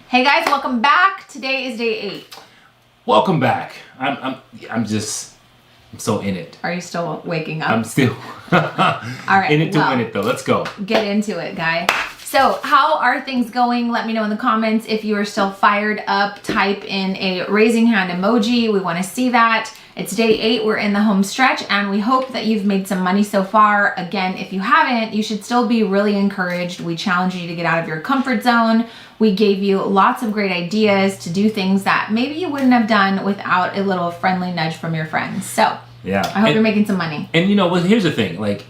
Hey guys, welcome back. Today is day 8. Welcome back. I'm so in it. Are you still waking up? I'm still All right, in it to win it though. Let's go. Get into it, guy. So how are things going? Let me know in the comments. If you are still fired up, type in a raising hand emoji. We want to see that. It's day 8. We're in the home stretch and we hope that you've made some money so far. Again, if you haven't, you should still be really encouraged. We challenge you to get out of your comfort zone. We gave you lots of great ideas to do things that maybe you wouldn't have done without a little friendly nudge from your friends. So yeah, I hope you're making some money. And you know, well, here's the thing. Like,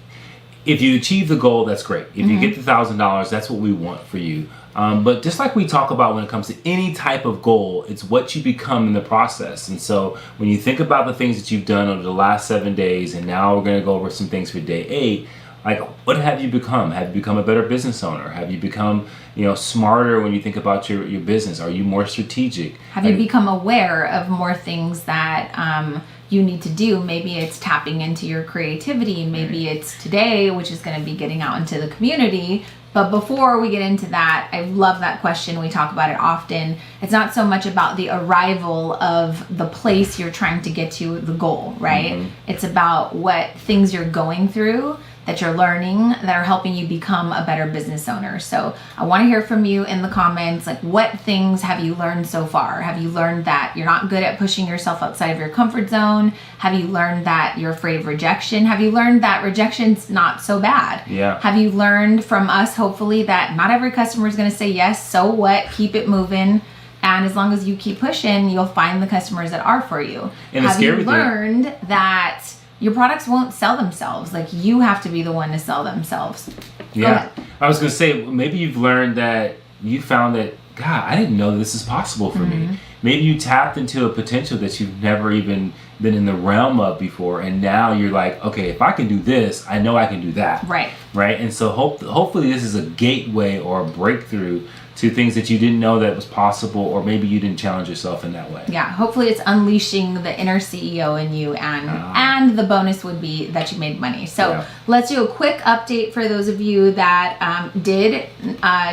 if you achieve the goal, that's great. If you get the $1,000, that's what we want for you. But just like we talk about when it comes to any type of goal, it's what you become in the process. And so when you think about the things that you've done over the last 7 days, and now we're going to go over some things for day 8, like, what have you become? Have you become a better business owner? Have you become, smarter when you think about your business? Are you more strategic? Have you become aware of more things that you need to do? Maybe it's tapping into your creativity. Maybe it's today, which is going to be getting out into the community. But before we get into that, I love that question. We talk about it often. It's not so much about the arrival of the place you're trying to get to, the goal, right? It's about what things you're going through that you're learning that are helping you become a better business owner. So I want to hear from you in the comments, like, what things have you learned so far? Have you learned that you're not good at pushing yourself outside of your comfort zone? Have you learned that you're afraid of rejection? Have you learned that rejection's not so bad? Yeah. Have you learned from us, hopefully, that not every customer is going to say yes, so what? Keep it moving. And as long as you keep pushing, you'll find the customers that are for you. And have you learned that your products won't sell themselves? Like, you have to be the one to sell themselves. Yeah. I was going to say, maybe you've learned that you found that, God, I didn't know this is possible for me. Maybe you tapped into a potential that you've never even been in the realm of before. And now you're like, okay, if I can do this, I know I can do that. Right. Right. And so hopefully this is a gateway or a breakthrough to things that you didn't know that was possible, or maybe you didn't challenge yourself in that way. Yeah, hopefully it's unleashing the inner CEO in you, and the bonus would be that you made money. So let's do a quick update for those of you that did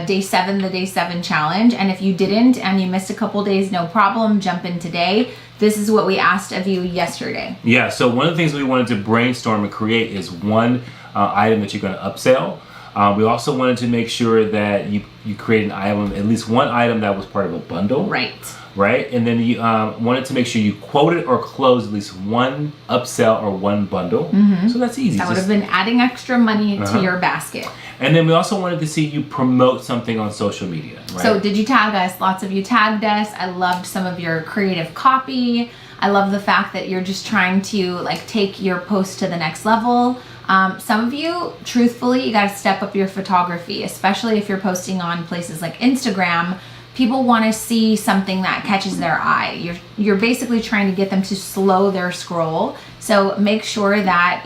day 7, the day 7 challenge. And if you didn't and you missed a couple days, no problem, jump in today. This is what we asked of you yesterday. Yeah, so one of the things we wanted to brainstorm and create is one item that you're going to upsell. We also wanted to make sure that you create an item, at least one item that was part of a bundle. Right. Right? And then you wanted to make sure you quoted or closed at least one upsell or one bundle. So that's easy. That would have been adding extra money to your basket. And then we also wanted to see you promote something on social media. Right? So did you tag us? Lots of you tagged us. I loved some of your creative copy. I love the fact that you're just trying to take your post to the next level. Some of you, truthfully, you got to step up your photography, especially if you're posting on places like Instagram. People want to see something that catches their eye. You're basically trying to get them to slow their scroll. So make sure that,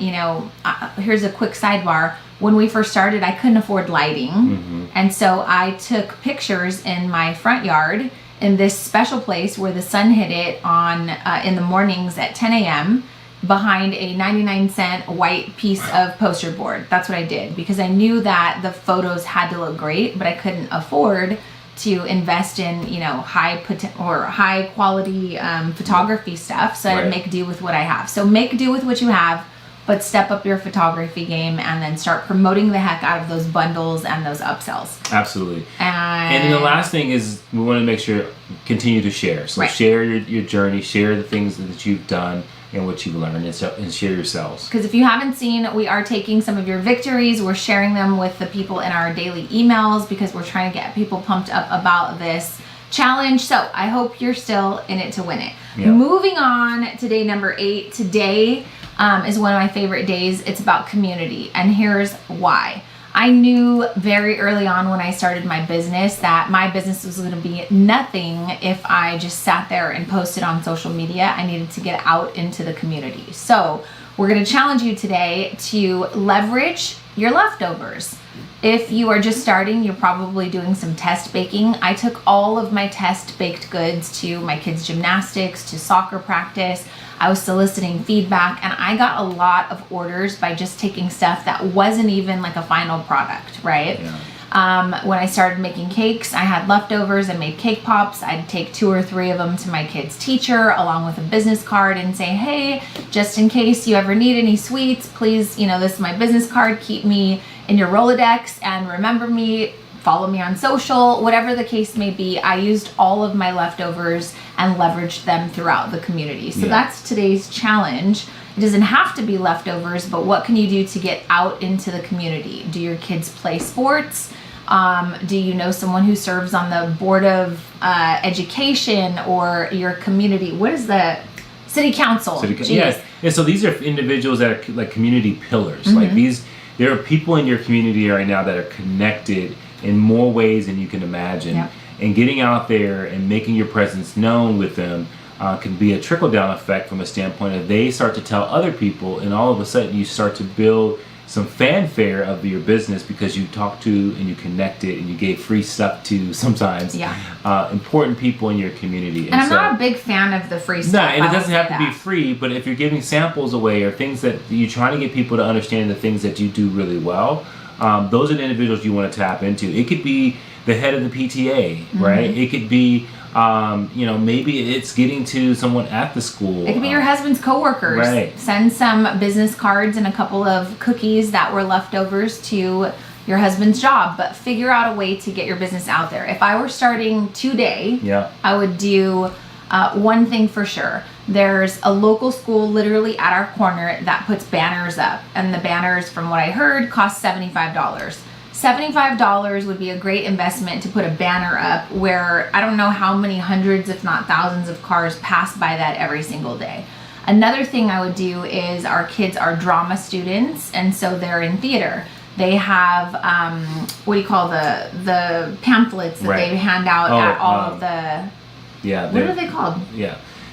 here's a quick sidebar. When we first started, I couldn't afford lighting. And so I took pictures in my front yard in this special place where the sun hit it on in the mornings at 10 a.m. behind a 99-cent white piece of poster board. That's what I did because I knew that the photos had to look great, but I couldn't afford to invest in high quality photography stuff. So I had to make do with what I have. So make do with what you have, but step up your photography game and then start promoting the heck out of those bundles and those upsells. Absolutely. And then the last thing is we want to make sure continue to share. So share your journey, share the things that you've done and what you've learned, and share yourselves. Because if you haven't seen, we are taking some of your victories. We're sharing them with the people in our daily emails because we're trying to get people pumped up about this challenge. So I hope you're still in it to win it. Yeah. Moving on to day number 8. Today is one of my favorite days. It's about community, and here's why. I knew very early on when I started my business that my business was going to be nothing if I just sat there and posted on social media. I needed to get out into the community. So we're going to challenge you today to leverage your leftovers. If you are just starting, you're probably doing some test baking. I took all of my test baked goods to my kids' gymnastics, to soccer practice. I was soliciting feedback, and I got a lot of orders by just taking stuff that wasn't even like a final product, right? When I started making cakes, I had leftovers and made cake pops. I'd take 2 or 3 of them to my kid's teacher along with a business card and say, hey, just in case you ever need any sweets, please, this is my business card. Keep me in your Rolodex and remember me, follow me on social, whatever the case may be. I used all of my leftovers and leveraged them throughout the community. So that's today's challenge. It doesn't have to be leftovers, but what can you do to get out into the community? Do your kids play sports? Do you know someone who serves on the board of education or your community? What is the city council? Yes. And so these are individuals that are like community pillars. Like there are people in your community right now that are connected in more ways than you can imagine. And getting out there and making your presence known with them can be a trickle-down effect from a standpoint of they start to tell other people, and all of a sudden you start to build some fanfare of your business because you talked to and you connected and you gave free stuff to sometimes important people in your community. And I'm not a big fan of the free stuff. No, and it doesn't have to be free, but if you're giving samples away or things that you're trying to get people to understand the things that you do really well, those are the individuals you want to tap into. It could be the head of the PTA, right? It could be maybe it's getting to someone at the school. It could be your husband's coworkers. Right. Send some business cards and a couple of cookies that were leftovers to your husband's job, but figure out a way to get your business out there. If I were starting today, I would do one thing for sure. There's a local school literally at our corner that puts banners up, and the banners, from what I heard, cost $75. $75 would be a great investment to put a banner up where I don't know how many hundreds, if not thousands of cars pass by that every single day. Another thing I would do is our kids are drama students, and so they're in theater. They have, what do you call the pamphlets that they hand out at all of the, what are they called?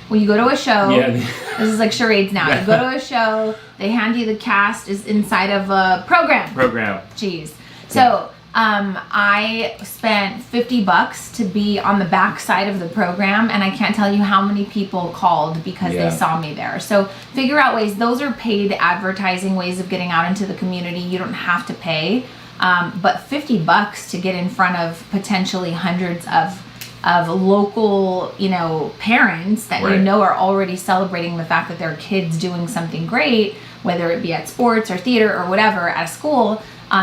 When you go to a show, this is like charades now. You go to a show, they hand you the cast is inside of a program. Jeez. So I spent $50 to be on the back side of the program, and I can't tell you how many people called because they saw me there. So figure out ways. Those are paid advertising ways of getting out into the community. You don't have to pay, but $50 to get in front of potentially hundreds of local, parents that are already celebrating the fact that their kid's doing something great, whether it be at sports or theater or whatever at a school.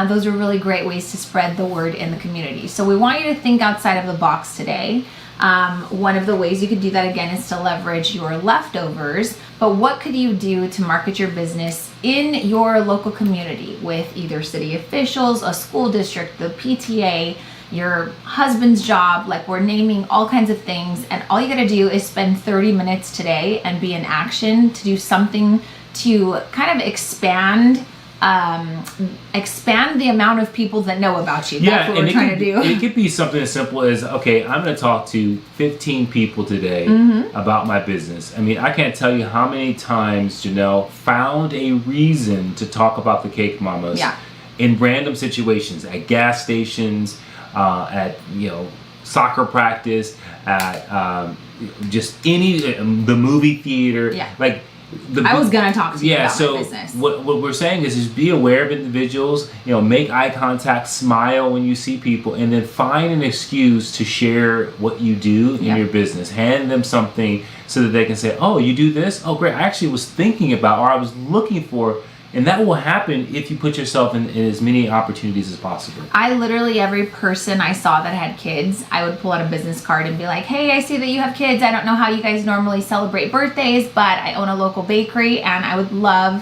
Those are really great ways to spread the word in the community. So we want you to think outside of the box today. One of the ways you could do that again is to leverage your leftovers. But what could you do to market your business in your local community with either city officials, a school district, the PTA, your husband's job? Like, we're naming all kinds of things, and all you got to do is spend 30 minutes today and be in action to do something to kind of expand the amount of people that know about you. That's what we're trying to do. It could be something as simple as, okay, I'm going to talk to 15 people today about my business. I mean, I can't tell you how many times Janelle found a reason to talk about the Cake Mamas in random situations, at gas stations, at soccer practice, at just the movie theater. Like, I was gonna talk to you about my business. What we're saying is be aware of individuals, make eye contact, smile when you see people, and then find an excuse to share what you do in your business. Hand them something so that they can say, oh, you do this? Oh, great. I actually was thinking about, or I was looking for. And that will happen if you put yourself in as many opportunities as possible. I literally, every person I saw that had kids, I would pull out a business card and be like, hey, I see that you have kids. I don't know how you guys normally celebrate birthdays, but I own a local bakery, and I would love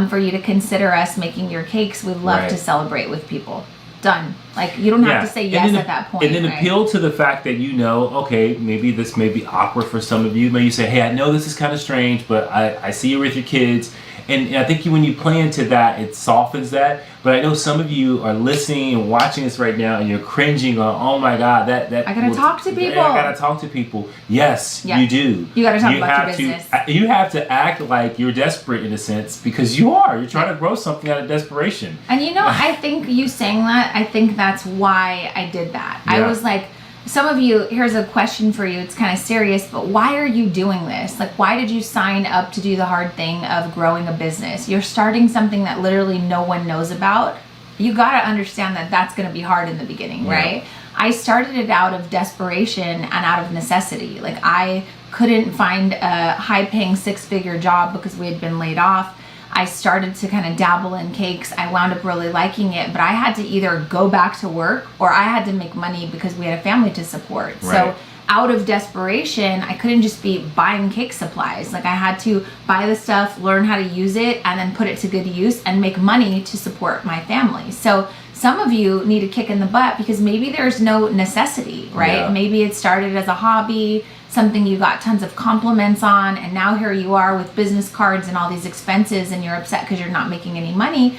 for you to consider us making your cakes. We'd love to celebrate with people. Done. Like, you don't have to say yes at that point. And then appeal to the fact that okay, maybe this may be awkward for some of you. Maybe you say, hey, I know this is kind of strange, but I see you with your kids. And I think when you play into that, it softens that. But I know some of you are listening and watching this right now, and you're cringing on, oh my God, that I gotta talk to people. I gotta talk to people. Yes, you do. You gotta talk about your business. You have to act like you're desperate in a sense, because you are. You're trying to grow something out of desperation. And I think you saying that, I think that's why I did that. I was like, some of you, here's a question for you. It's kind of serious, but why are you doing this? Like, why did you sign up to do the hard thing of growing a business? You're starting something that literally no one knows about. you got to understand that that's going to be hard in the beginning, right? I started it out of desperation and out of necessity. Like, I couldn't find a high-paying 6-figure job because we had been laid off. I started to kind of dabble in cakes. I wound up really liking it, but I had to either go back to work or I had to make money because we had a family to support. Right. So out of desperation, I couldn't just be buying cake supplies. Like, I had to buy the stuff, learn how to use it, and then put it to good use and make money to support my family. So some of you need a kick in the butt because maybe there's no necessity, right? Yeah. Maybe it started as a hobby, something you got tons of compliments on, and now here you are with business cards and all these expenses and you're upset because you're not making any money.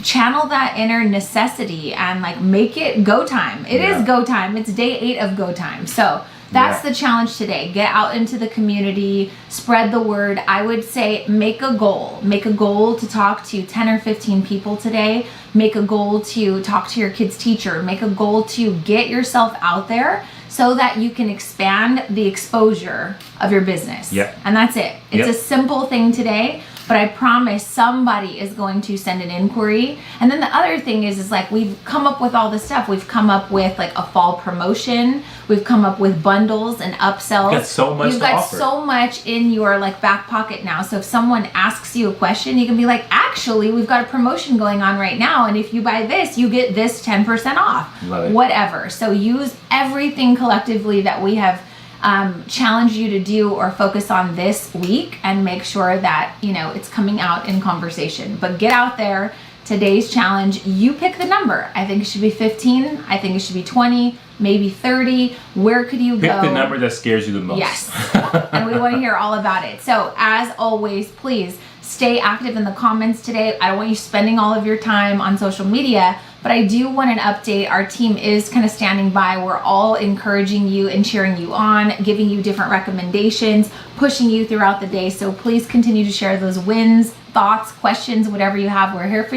Channel that inner necessity and like make it go time. It is go time. It's day 8 of go time. So that's the challenge today. Get out into the community, spread the word. I would say make a goal. Make a goal to talk to 10 or 15 people today. Make a goal to talk to your kid's teacher. Make a goal to get yourself out there so that you can expand the exposure of your business. Yep. And that's it. It's a simple thing today, but I promise somebody is going to send an inquiry. And then the other thing is like, we've come up with all this stuff. We've come up with like a fall promotion. We've come up with bundles and upsells. You've got so much You've to got offer. so much in your like back pocket now. So if someone asks you a question, you can be like, actually, we've got a promotion going on right now. And if you buy this, you get this 10% off. Love it. Whatever. So use everything collectively that we have challenge you to do or focus on this week and make sure that, you know, it's coming out in conversation. But get out there. Today's challenge, you pick the number. I think it should be 15. I think it should be 20, maybe 30. Where could you go? Pick the number that scares you the most. Yes. And we want to hear all about it. So as always, please stay active in the comments today. I don't want you spending all of your time on social media, but I do want an update. Our team is kind of standing by. We're all encouraging you and cheering you on, giving you different recommendations, pushing you throughout the day. So please continue to share those wins, thoughts, questions, whatever you have. We're here for you.